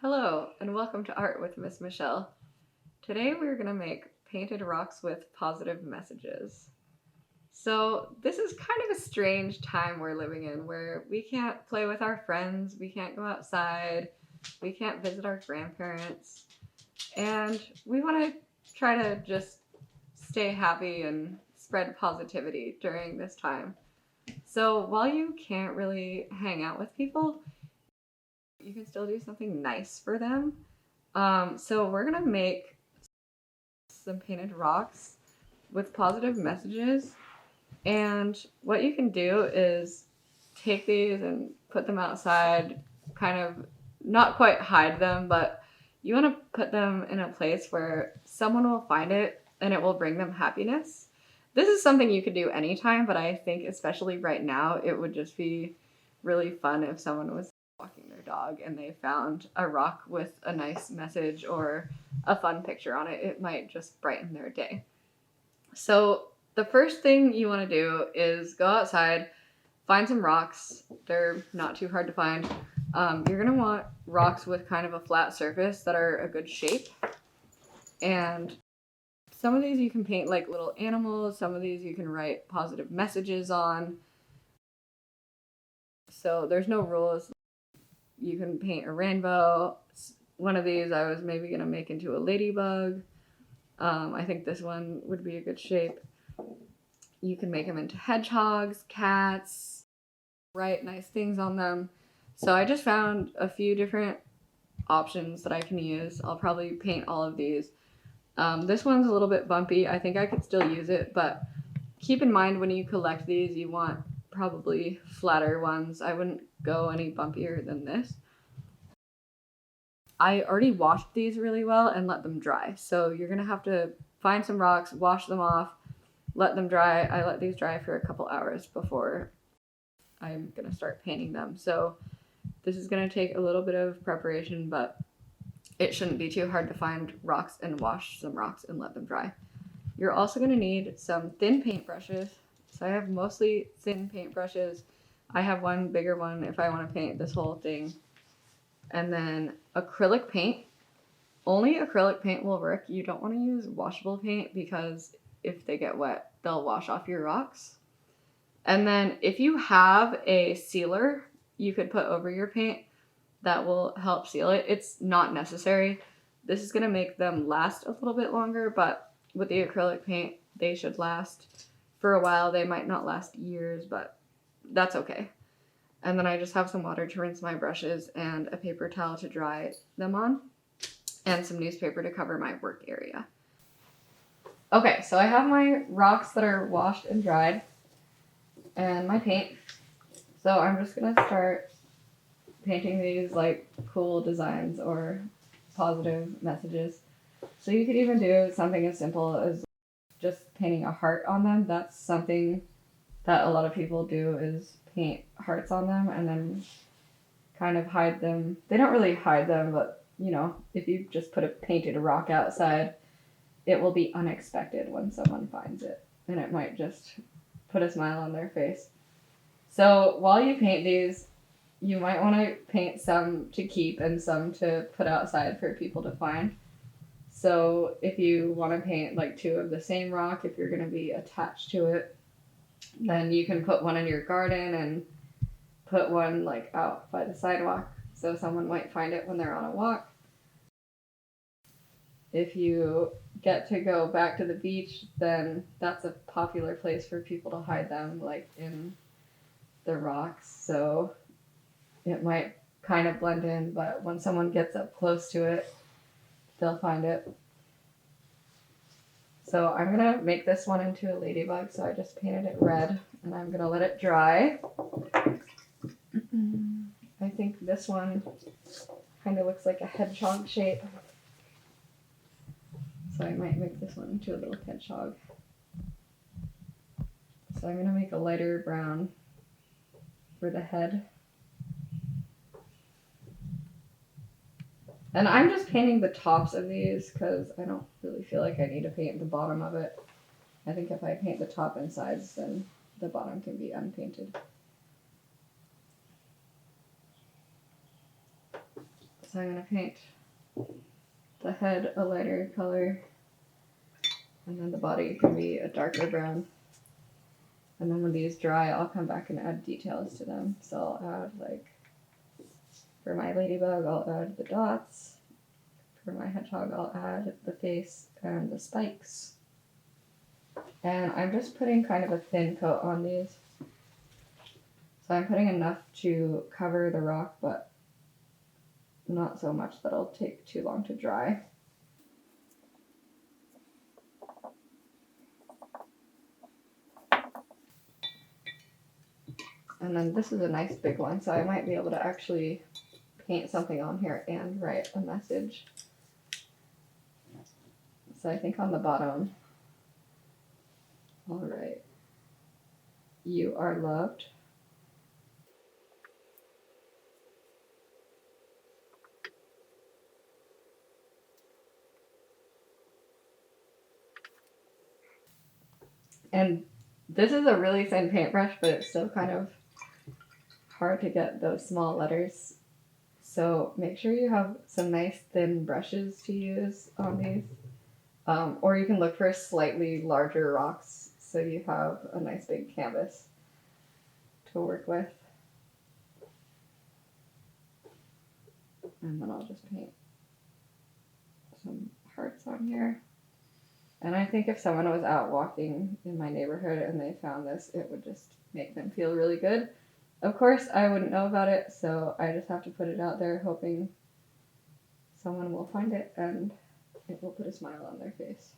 Hello, and welcome to Art with Miss Michelle. Today we're going to make painted rocks with positive messages. So, this is kind of a strange time we're living in where we can't play with our friends, we can't go outside, we can't visit our grandparents, and we want to try to just stay happy and spread positivity during this time. So, while you can't really hang out with people, you can still do something nice for them. So we're gonna make some painted rocks with positive messages. And what you can do is take these and put them outside, kind of not quite hide them, but you want to put them in a place where someone will find it and it will bring them happiness. This is something you could do anytime, but I think especially right now, it would just be really fun if someone was walking their dog and they found a rock with a nice message or a fun picture on it. It might just brighten their day. So the first thing you want to do is go outside, find some rocks. They're not too hard to find. You're going to want rocks with kind of a flat surface that are a good shape. And some of these you can paint like little animals. Some of these you can write positive messages on. So there's no rules. You can paint a rainbow. One of these I was maybe going to make into a ladybug. I think this one would be a good shape. You can make them into hedgehogs, cats, write nice things on them. So I just found a few different options that I can use. I'll probably paint all of these. This one's a little bit bumpy. I think I could still use it, but keep in mind when you collect these, you want probably flatter ones. I wouldn't go any bumpier than this. I already washed these really well and let them dry. So you're going to have to find some rocks, wash them off, let them dry. I let these dry for a couple hours before I'm going to start painting them. So this is going to take a little bit of preparation, but it shouldn't be too hard to find rocks and wash some rocks and let them dry. You're also going to need some thin paintbrushes. So I have mostly thin paintbrushes. I have one bigger one if I want to paint this whole thing. And then acrylic paint. Only acrylic paint will work. You don't want to use washable paint because if they get wet, they'll wash off your rocks. And then if you have a sealer you could put over your paint, that will help seal it. It's not necessary. This is going to make them last a little bit longer, but with the acrylic paint, they should last for a while. They might not last years, but that's okay. And then I just have some water to rinse my brushes and a paper towel to dry them on and some newspaper to cover my work area. Okay, so I have my rocks that are washed and dried and my paint. So I'm just going to start painting these like cool designs or positive messages. So you could even do something as simple as just painting a heart on them. That's something that a lot of people do, is paint hearts on them and then kind of hide them. They don't really hide them, but you know, if you just put a painted rock outside, it will be unexpected when someone finds it, and it might just put a smile on their face. So while you paint these, you might want to paint some to keep and some to put outside for people to find. So if you want to paint like two of the same rock, if you're going to be attached to it, then you can put one in your garden and put one like out by the sidewalk so someone might find it when they're on a walk. If you get to go back to the beach, then that's a popular place for people to hide them, like in the rocks. So it might kind of blend in, but when someone gets up close to it, they'll find it. So I'm going to make this one into a ladybug, so I just painted it red, and I'm going to let it dry. I think this one kind of looks like a hedgehog shape, so I might make this one into a little hedgehog. So I'm going to make a lighter brown for the head. And I'm just painting the tops of these because I don't really feel like I need to paint the bottom of it. I think if I paint the top and sides, then the bottom can be unpainted. So I'm going to paint the head a lighter color, and then the body can be a darker brown. And then when these dry, I'll come back and add details to them. So I'll add, like, for my ladybug, I'll add the dots. For my hedgehog, I'll add the face and the spikes. And I'm just putting kind of a thin coat on these. So I'm putting enough to cover the rock, but not so much that it'll take too long to dry. And then this is a nice big one, so I might be able to actually paint something on here and write a message. So I think on the bottom, I'll write, "You are loved." And this is a really thin paintbrush, but it's still kind of hard to get those small letters. So make sure you have some nice thin brushes to use on these. Or you can look for slightly larger rocks so you have a nice big canvas to work with. And then I'll just paint some hearts on here. And I think if someone was out walking in my neighborhood and they found this, it would just make them feel really good. Of course, I wouldn't know about it, so I just have to put it out there hoping someone will find it and it will put a smile on their face.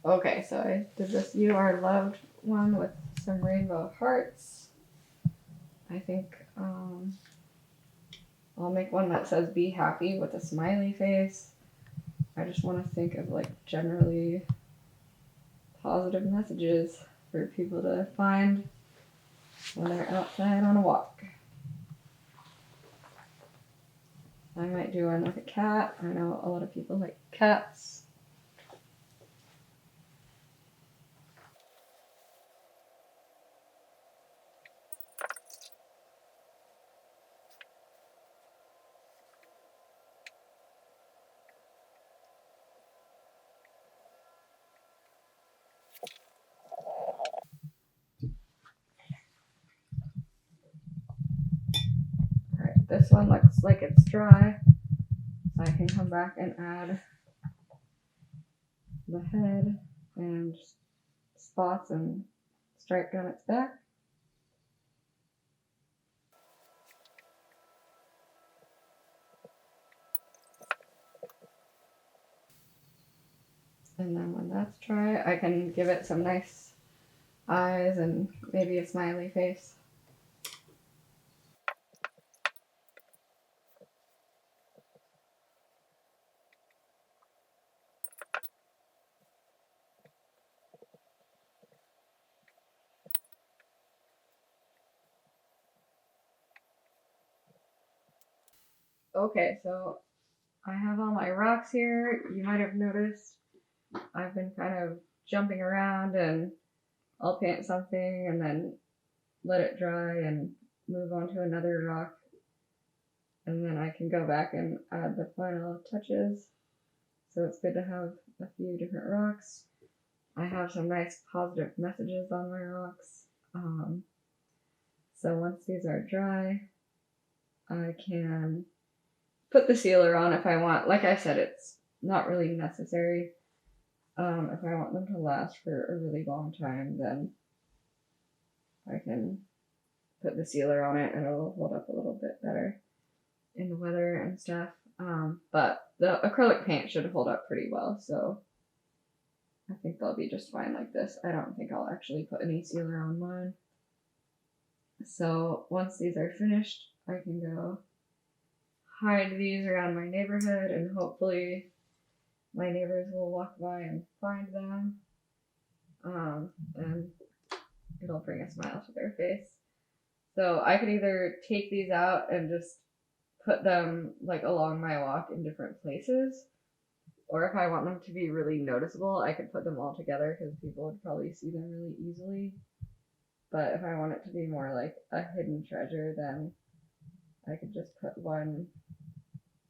Okay, so I did this "You Are Loved" one with some rainbow hearts. I think I'll make one that says "Be Happy" with a smiley face. I just want to think of, like, generally positive messages for people to find when they're outside on a walk. I might do one with a cat. I know a lot of people like cats. Alright, this one looks like it's dry. So I can come back and add the head and spots and stripe down its back. And then when that's dry, I can give it some nice eyes and maybe a smiley face. Okay, so I have all my rocks here. You might have noticed I've been kind of jumping around, and I'll paint something and then let it dry and move on to another rock. And then I can go back and add the final touches. So it's good to have a few different rocks. I have some nice positive messages on my rocks. So once these are dry, I can put the sealer on if I want. Like I said, it's not really necessary. If I want them to last for a really long time, then I can put the sealer on it and it'll hold up a little bit better in the weather and stuff. But the acrylic paint should hold up pretty well, so I think they'll be just fine like this. I don't think I'll actually put any sealer on mine. So once these are finished, I can go hide these around my neighborhood, and hopefully my neighbors will walk by and find them. And it'll bring a smile to their face. So I could either take these out and just put them like along my walk in different places, or if I want them to be really noticeable, I could put them all together because people would probably see them really easily. But if I want it to be more like a hidden treasure, then I could just put one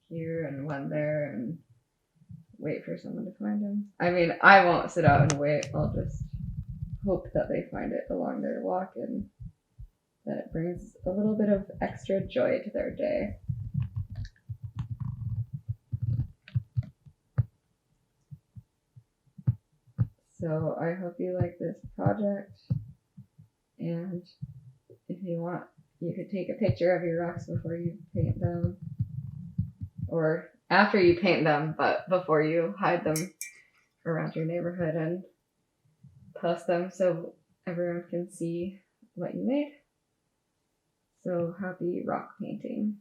here and one there and wait for someone to find them. I mean, I won't sit out and wait. I'll just hope that they find it along their walk and that it brings a little bit of extra joy to their day. So I hope you like this project, and if you want, you could take a picture of your rocks before you paint them, or after you paint them, but before you hide them around your neighborhood, and post them so everyone can see what you made. So happy rock painting.